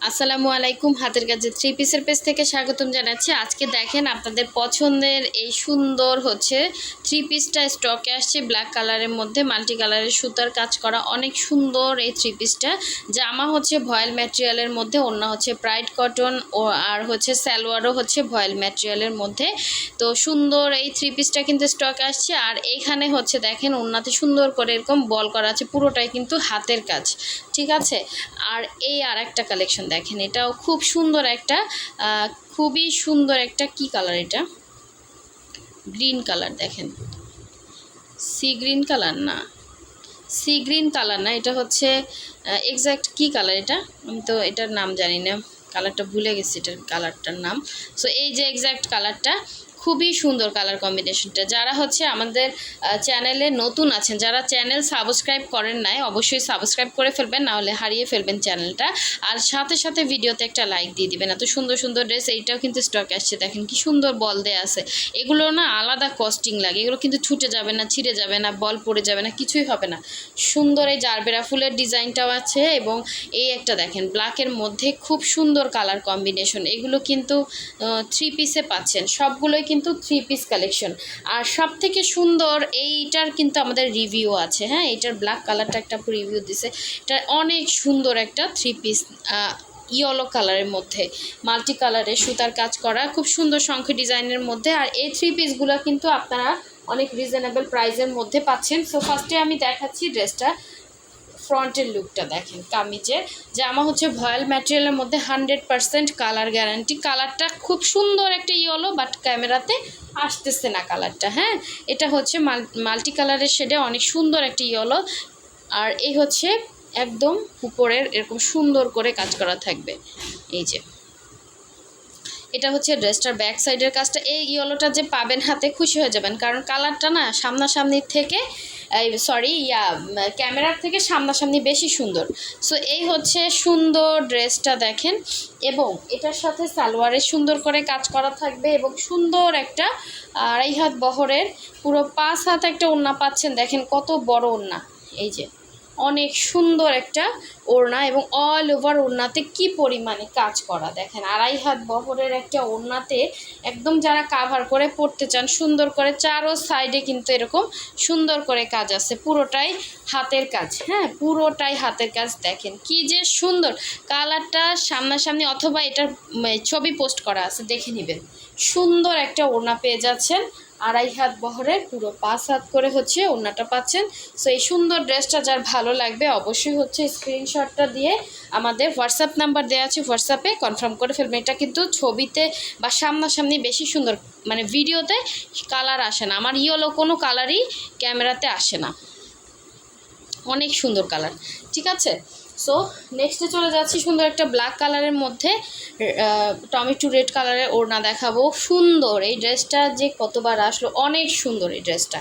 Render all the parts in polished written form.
আসসালামু আলাইকুম। হাতের কাছে থ্রি পিসের পেজ থেকে স্বাগতম জানাচ্ছি। আজকে দেখেন আপনাদের পছন্দের এই সুন্দর থ্রি পিসটা স্টকে আসছে ব্ল্যাক কালারের মধ্যে মাল্টি কালারের সুতার কাজ করা অনেক সুন্দর এই থ্রি পিসটা। জামা ভয়েল ম্যাটেরিয়ালের মধ্যে, ওড়না প্রাইড কটন ও আর সালোয়ারও ভয়েল ম্যাটেরিয়ালের মধ্যে। তো সুন্দর এই থ্রি পিসটা কিন্তু স্টকে আসছে। আর এইখানে দেখেন ওড়নাতে সুন্দর করে এরকম বল করা আছে, পুরোটাই কিন্তু হাতের কাজ, ঠিক আছে। আর এই আর একটা কালেকশন দেখেন, এটাও খুব সুন্দর একটা খুবই সুন্দর একটা কি কালার, এটা গ্রিন কালার। দেখেন সি গ্রিন কালার না, এটা এক্স্যাক্ট কি কালার, এটা আমি তো এটার নাম জানি না, কালারটা ভুলে গেছি এটার কালারটার নাম। সো এই যে এক্স্যাক্ট কালারটা, খুবই সুন্দর কালার কম্বিনেশনটা। যারা আমাদের চ্যানেলে নতুন আছেন, যারা চ্যানেল সাবস্ক্রাইব করেন নাই, অবশ্যই সাবস্ক্রাইব করে ফেলবেন, না হলে হারিয়ে ফেলবেন চ্যানেলটা। আর সাথে সাথে ভিডিওতে একটা লাইক দিয়ে দিবেন। এত সুন্দর সুন্দর ড্রেস, এইটাও কিন্তু স্টক আসছে। দেখেন কি সুন্দর বল দেয়া আছে। এগুলো না আলাদা কস্টিং লাগে, এগুলো কিন্তু ছুটে যাবে না, ছিঁড়ে যাবে না, বল পড়ে যাবে না, কিছুই হবে না। সুন্দর এই জারবেরা ফুলের ডিজাইনটাও আছে। এবং এই একটা দেখেন ব্ল্যাকের মধ্যে খুব সুন্দর কালার কম্বিনেশন। এগুলো কিন্তু থ্রি পিসে পাচ্ছেন, সবগুলোই কিন্তু থ্রি পিস কালেকশন। আর সব থেকে সুন্দর এইটার কিন্তু আমাদের রিভিউ আছে। হ্যাঁ, এইটার ব্ল্যাক কালারটা একটা রিভিউ দিছে, এটা অনেক সুন্দর একটা থ্রি পিস, ইয়েলো কালারের মধ্যে মাল্টি কালারের সুতার কাজ করা, খুব সুন্দর শঙ্খ ডিজাইনের মধ্যে। আর এই থ্রি পিসগুলো কিন্তু আপনারা অনেক রিজনেবল প্রাইসের মধ্যে পাচ্ছেন। সো ফার্স্টে আমি দেখাচ্ছি ড্রেসটা ফ্রন্টের লুকটা। দেখেন কামিজের জামা ভয়েল ম্যাটেরিয়ালের মধ্যে 100% কালার গ্যারান্টি। কালারটা খুব সুন্দর একটা ইয়েলো, বাট ক্যামেরাতে আসতেছে না কালারটা। হ্যাঁ, এটা মাল্টি কালারের শেডে অনেক সুন্দর একটা ইয়েলো। আর এই একদম উপরের এরকম সুন্দর করে কাজ করা থাকবে। এই যে এটা ড্রেসটার ব্যাক সাইডের কাজটা। এই ইয়েলোটা যে পাবেন হাতে খুশি হয়ে যাবেন, কারণ কালারটা না সামনাসামনি থেকে ক্যামেরার থেকে সামনাসামনি বেশি সুন্দর। সো এই সুন্দর ড্রেসটা দেখেন। এবং এটার সাথে সালোয়ারে সুন্দর করে কাজ করা থাকবে, এবং সুন্দর একটা 2.5 হাত বহরের পুরো 5 হাত একটা ওড়না পাচ্ছেন। দেখেন কত বড় ওড়না, এই যে অনেক সুন্দর একটা ওড়না, এবং অল ওভার ওড়নাতে কি পরিমাণে কাজ করা। দেখেন 2.5 হাত বহরের একটা ওড়নাতে একদম যারা কাভার করে পড়তে চান সুন্দর করে, চারো সাইডে কিন্তু এরকম সুন্দর করে কাজ আছে, পুরোটাই হাতের কাজ। হ্যাঁ, পুরোটাই হাতের কাজ। দেখেন কি যে সুন্দর কালারটা, সামনাসামনি অথবা এটার ছবি পোস্ট করা আছে, দেখে নেবেন। সুন্দর একটা ওড়না পেয়ে যাচ্ছেন, 2.5 হাত বহরের পুরো 5 হাত করে ওড়নাটা পাচ্ছেন। সো এই সুন্দর ড্রেসটা যার ভালো লাগবে অবশ্যই স্ক্রিনশটটা দিয়ে আমাদের হোয়াটসঅ্যাপ নাম্বার দেওয়া আছে, হোয়াটসঅ্যাপে কনফার্ম করে ফেলবেন। এটা কিন্তু ছবিতে বা সামনাসামনি বেশি সুন্দর, মানে ভিডিওতে কালার আসে না, আমার ইয়েলো কোনো কালারই ক্যামেরাতে আসে না, অনেক সুন্দর কালার, ঠিক আছে। সো নেক্সটে চলে যাচ্ছি সুন্দর একটা ব্ল্যাক কালারের মধ্যে টমেটো রেড কালারের ওড়না দেখাবো। সুন্দর এই ড্রেসটা যে কতবার আসলো, অনেক সুন্দর এই ড্রেসটা,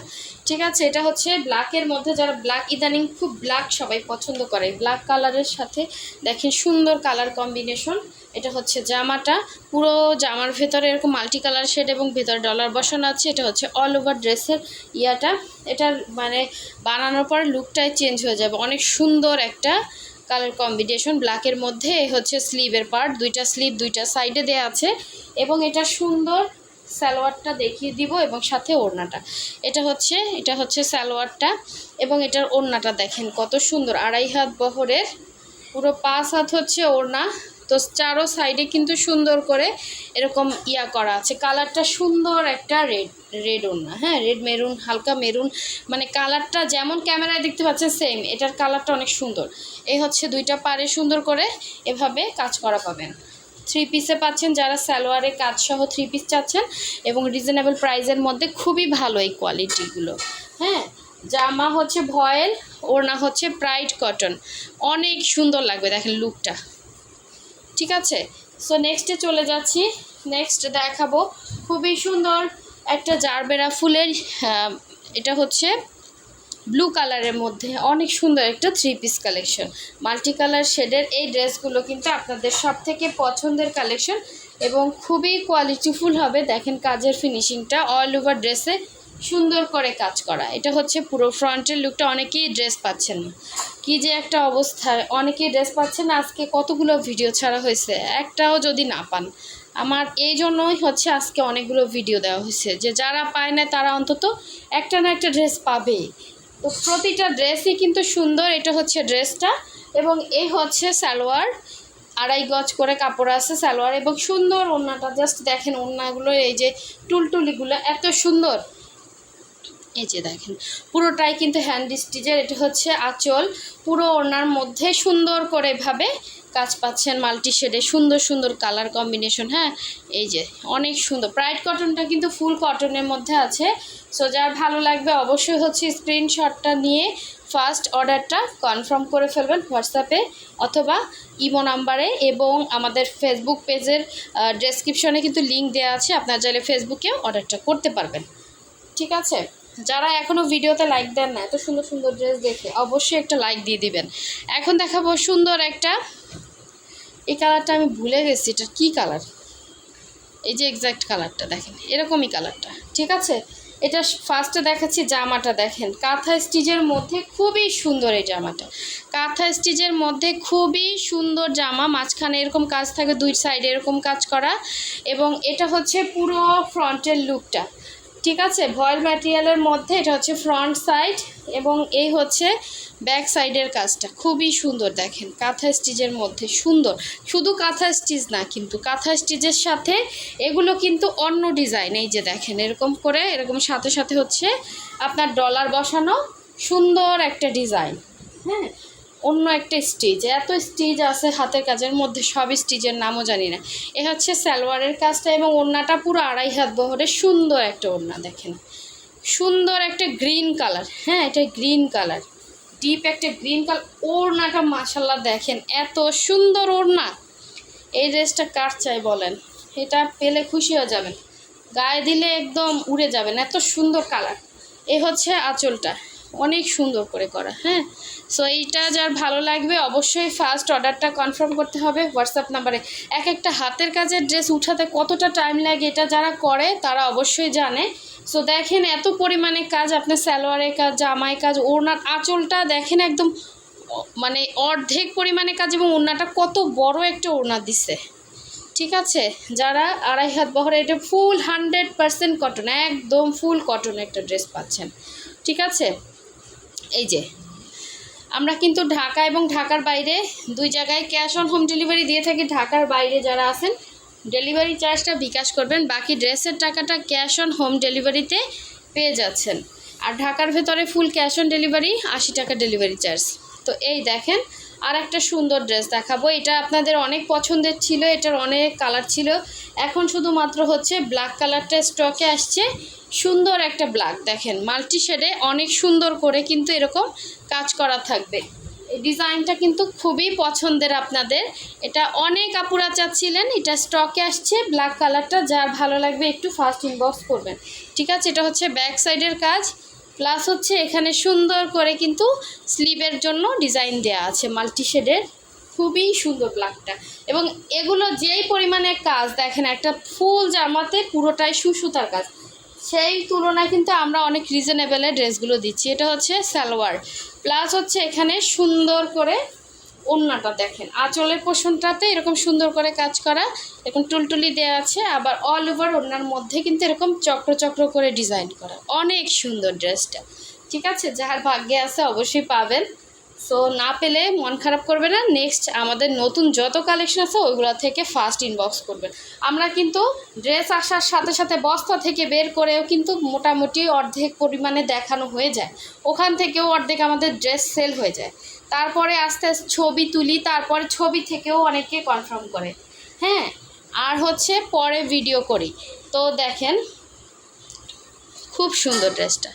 ঠিক আছে। এটা ব্ল্যাকের মধ্যে, যারা ব্ল্যাক ইদানিং খুব ব্ল্যাক সবাই পছন্দ করে, ব্ল্যাক কালারের সাথে দেখেন সুন্দর কালার কম্বিনেশন। এটা জামাটা, পুরো জামার ভেতরে এরকম মাল্টি কালার শেড এবং ভেতরে ডলার বসানো আছে। এটা অল ওভার ড্রেসের ইয়াটা, এটার মানে বানানোর পর লুকটাই চেঞ্জ হয়ে যাবে। অনেক সুন্দর একটা কালার কম্বিনেশন ব্ল্যাকের মধ্যে। স্লিভের পার্ট, দুইটা স্লিভ দুইটা সাইডে দেওয়া আছে। এবং এটা সুন্দর সালোয়ারটা দেখিয়ে দিব, এবং সাথে ওড়নাটা। এটা সালোয়ারটা, এবং এটার ওড়নাটা দেখেন কত সুন্দর, 2.5 হাত বহরের পুরো 5 হাত ওড়না। তো চারো সাইডে কিন্তু সুন্দর করে এরকম ইয়া করা আছে। কালারটা সুন্দর একটা রেড ওড়না। হ্যাঁ, রেড মেরুন, হালকা মেরুন, মানে কালারটা যেমন ক্যামেরায় দেখতে পাচ্ছেন সেম, এটার কালারটা অনেক সুন্দর। এই দুইটা পাড়ে সুন্দর করে এভাবে কাজ করা পাবেন। থ্রি পিসে পাচ্ছেন, যারা সালোয়ারে কাজসহ থ্রি পিস চাচ্ছেন এবং রিজনেবল প্রাইসের মধ্যে, খুবই ভালো এই কোয়ালিটিগুলো। হ্যাঁ, জামা ভয়েল, ওড়না প্রাইড কটন, অনেক সুন্দর লাগবে দেখেন লুকটা, ঠিক আছে। সো নেক্সটে চলে যাচ্ছি। নেক্সট দেখাবো খুবই সুন্দর একটা জারবেরা ফুলের, এটা ব্লু কালারের মধ্যে অনেক সুন্দর একটা three piece collection, multi colour শেডের। এই ড্রেসগুলো কিন্তু আপনাদের সব থেকে পছন্দের কালেকশন এবং খুবই কোয়ালিটিফুল হবে। দেখেন কাজের ফিনিশিংটা, অল ওভার ড্রেসে সুন্দর করে কাজ করা। এটা হচ্ছে পুরো ফ্রন্টের লুকটা। অনেকেই ড্রেস পাচ্ছেন না, কি যে একটা অবস্থা, অনেকেই ড্রেস পাচ্ছেন না। আজকে কতগুলো ভিডিও ছাড়া হয়েছে, একটাও যদি না পান, আমার এই জন্যই হচ্ছে আজকে অনেকগুলো ভিডিও দেওয়া হয়েছে, যে যারা পায় না তারা অন্তত একটা না একটা ড্রেস পাবে। তো প্রতিটা ড্রেসই কিন্তু সুন্দর। এটা হচ্ছে ড্রেসটা, এবং এই হচ্ছে সালোয়ার। 2.5 গজ করে কাপড় আছে সালোয়ার, এবং সুন্দর ওড়নাটা। জাস্ট দেখেন ওড়নাগুলো, এই যে টুলটুলিগুলো এত সুন্দর। এই যে দেখেন পুরোটাই কিন্তু হ্যান্ড স্টিচের। এটা হচ্ছে আঁচল, পুরো ওড়নার মধ্যে সুন্দর করে এভাবে কাজ পাচ্ছেন মাল্টি শেডে, সুন্দর সুন্দর কালার কম্বিনেশন। হ্যাঁ, এই যে অনেক সুন্দর। প্রাইড কটনটা কিন্তু ফুল কটনের মধ্যে আছে। সো যার ভালো লাগবে অবশ্যই হচ্ছে স্ক্রিনশটটা নিয়ে ফার্স্ট অর্ডারটা কনফার্ম করে ফেলবেন হোয়াটসঅ্যাপে অথবা ইমো নাম্বারে, এবং আমাদের ফেসবুক পেজের ডেসক্রিপশনে কিন্তু লিঙ্ক দেওয়া আছে, আপনারা চাইলে ফেসবুকেও অর্ডারটা করতে পারবেন। ঠিক আছে, যারা এখনও ভিডিওতে লাইক দেন না, এত সুন্দর সুন্দর ড্রেস দেখে অবশ্যই একটা লাইক দিয়ে দিবেন। এখন দেখাবো সুন্দর একটা, এই কালারটা আমি ভুলে গেছি, এটা কী কালার, এই যে এক্স্যাক্ট কালারটা দেখেন, এরকমই কালারটা। ঠিক আছে, এটা ফার্স্টে দেখাচ্ছি। জামাটা দেখেন কাঁথা স্টিচের মধ্যে, খুবই সুন্দর এই জামাটা। কাঁথা স্টিচের মধ্যে খুবই সুন্দর জামা, মাঝখানে এরকম কাজ থাকে, দুই সাইডে এরকম কাজ করা, এবং এটা হচ্ছে পুরো ফ্রন্টের লুকটা। ঠিক আছে, ভয়েল ম্যাটেরিয়ালের মধ্যে এটা হচ্ছে ফ্রন্ট সাইড, এবং এই হচ্ছে ব্যাক সাইডের কাজটা খুবই সুন্দর। দেখেন কাঁথা স্টিচের মধ্যে সুন্দর, শুধু কাঁথা স্টিচ না, কিন্তু কাঁথা স্টিচের সাথে এগুলো কিন্তু অন্য ডিজাইন। এই যে দেখেন এরকম করে, এরকম সাথে সাথে হচ্ছে আপনার ডলার বসানো সুন্দর একটা ডিজাইন। হ্যাঁ, অন্য একটা স্টিচ, এত স্টিচ আছে হাতের কাজের মধ্যে, সব স্টিচের নামও জানি না। এ হচ্ছে সালোয়ারের কাজটা, এবং ওড়নাটা পুরো 2.5 হাত বহরের সুন্দর একটা ওড়না। দেখেন সুন্দর একটা গ্রিন কালার। হ্যাঁ, এটা গ্রিন কালার, ডিপ একটা গ্রিন কালার। ওড়নাটা মাশাল্লাহ দেখেন এত সুন্দর ওড়না। এই ড্রেসটা কার চাই বলেন, এটা পেলে খুশি হয়ে যাবেন, গায়ে দিলে একদম উড়ে যাবেন, এত সুন্দর কালার। এই হচ্ছে আঁচলটা, অনেক সুন্দর করে করা। হ্যাঁ, সো এইটা যার ভালো লাগবে অবশ্যই ফার্স্ট অর্ডারটা কনফার্ম করতে হবে হোয়াটসঅ্যাপ নাম্বারে। এক একটা হাতের কাজের ড্রেস উঠাতে কতটা টাইম লাগে, এটা যারা করে তারা অবশ্যই জানে। সো দেখেন এত পরিমাণে কাজ, আপনার সালোয়ারের কাজ, জামায় কাজ, ওড়নার আঁচলটা দেখেন একদম মানে অর্ধেক পরিমাণে কাজ, এবং ওড়নাটা কত বড় একটা ওড়না দিছে। ঠিক আছে, যারা 2.5 হাত বহরে, এটা ফুল 100% কটন, একদম ফুল কটন একটা ড্রেস পাচ্ছেন। ঠিক আছে, এই যে আমরা কিন্তু ঢাকা এবং ঢাকার বাইরে দুই জায়গায় ক্যাশ অন হোম ডেলিভারি দিয়ে থাকি। ঢাকার বাইরে যারা আছেন ডেলিভারি চার্জটা বিকাশ করবেন, বাকি ড্রেসের টাকাটা ক্যাশ অন হোম ডেলিভারিতে পেয়ে যাচ্ছেন। আর ঢাকার ভেতরে ফুল ক্যাশ অন ডেলিভারি, 80 টাকা ডেলিভারি চার্জ। তো এই দেখেন আর একটা সুন্দর ড্রেস দেখাবো, এটা আপনাদের অনেক পছন্দের ছিল, এটার অনেক কালার ছিল, এখন শুধুমাত্র হচ্ছে ব্ল্যাক কালারটা স্টকে আসছে। সুন্দর একটা ব্ল্যাক, দেখেন মাল্টি শেডে অনেক সুন্দর করে কিন্তু এরকম কাজ করা থাকবে। এই ডিজাইনটা কিন্তু খুবই পছন্দের আপনাদের, এটা অনেক আপুরা চাচ্ছিলেন, এটা স্টকে আসছে ব্ল্যাক কালারটা। যার ভালো লাগবে একটু ফার্স্ট ইনবক্স করবেন। ঠিক আছে, এটা হচ্ছে ব্যাক সাইডের কাজ, প্লাস হচ্ছে এখানে সুন্দর করে কিন্তু স্লিভের জন্য ডিজাইন দেওয়া আছে মাল্টি শেডের, খুবই সুন্দর ব্ল্যাকটা। এবং এগুলো যেই পরিমাণে কাজ দেখেন, একটা ফুল জামাতে পুরোটাই সুতার কাজ, সেই তুলনায় কিন্তু আমরা অনেক রিজনেবলে ড্রেসগুলো দিচ্ছি। এটা হচ্ছে সালোয়ার, প্লাস হচ্ছে এখানে সুন্দর করে ওড়নাটা দেখেন, আঁচলের পোষণটাতে এরকম সুন্দর করে কাজ করা, এরকম টুলটুলি দেওয়া আছে, আবার অল ওভার ওড়নার মধ্যে কিন্তু এরকম চক্র চক্র করে ডিজাইন করা, অনেক সুন্দর ড্রেসটা। ঠিক আছে, যার ভাগ্যে আছে অবশ্যই পাবেন। সো না পেলে মন খারাপ করবে না, নেক্সট আমাদের নতুন যত কালেকশন আছে ওইগুলো থেকে ফার্স্ট ইনবক্স করবেন। আমরা কিন্তু ড্রেস আসার সাথে সাথে বস্তা থেকে বের করেও কিন্তু মোটামুটি অর্ধেক পরিমাণে দেখানো হয়ে যায়, ওখান থেকেও অর্ধেক আমাদের ড্রেস সেল হয়ে যায়। তারপরে আস্তে আস্তে ছবি তুলি, তারপরে ছবি থেকেও অনেকে কনফার্ম করে। হ্যাঁ, আর হচ্ছে পরে ভিডিও করি। তো দেখেন খুব সুন্দর ড্রেসটা।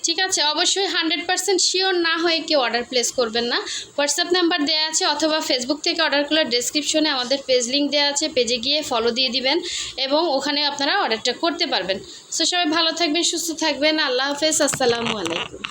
ঠিক আছে, অবশ্যই 100% শিওর না হয়ে কেউ অর্ডার প্লেস করবেন না। হোয়াটসঅ্যাপ নাম্বার দেওয়া আছে, অথবা ফেসবুক থেকে অর্ডার করলে ডেসক্রিপশনে আমাদের পেজ লিঙ্ক দেওয়া আছে, পেজে গিয়ে ফলো দিয়ে দিবেন এবং ওখানে আপনারা অর্ডারটা করতে পারবেন। সো সবাই ভালো থাকবেন, সুস্থ থাকবেন, আল্লাহ হাফেজ, আসসালামু আলাইকুম।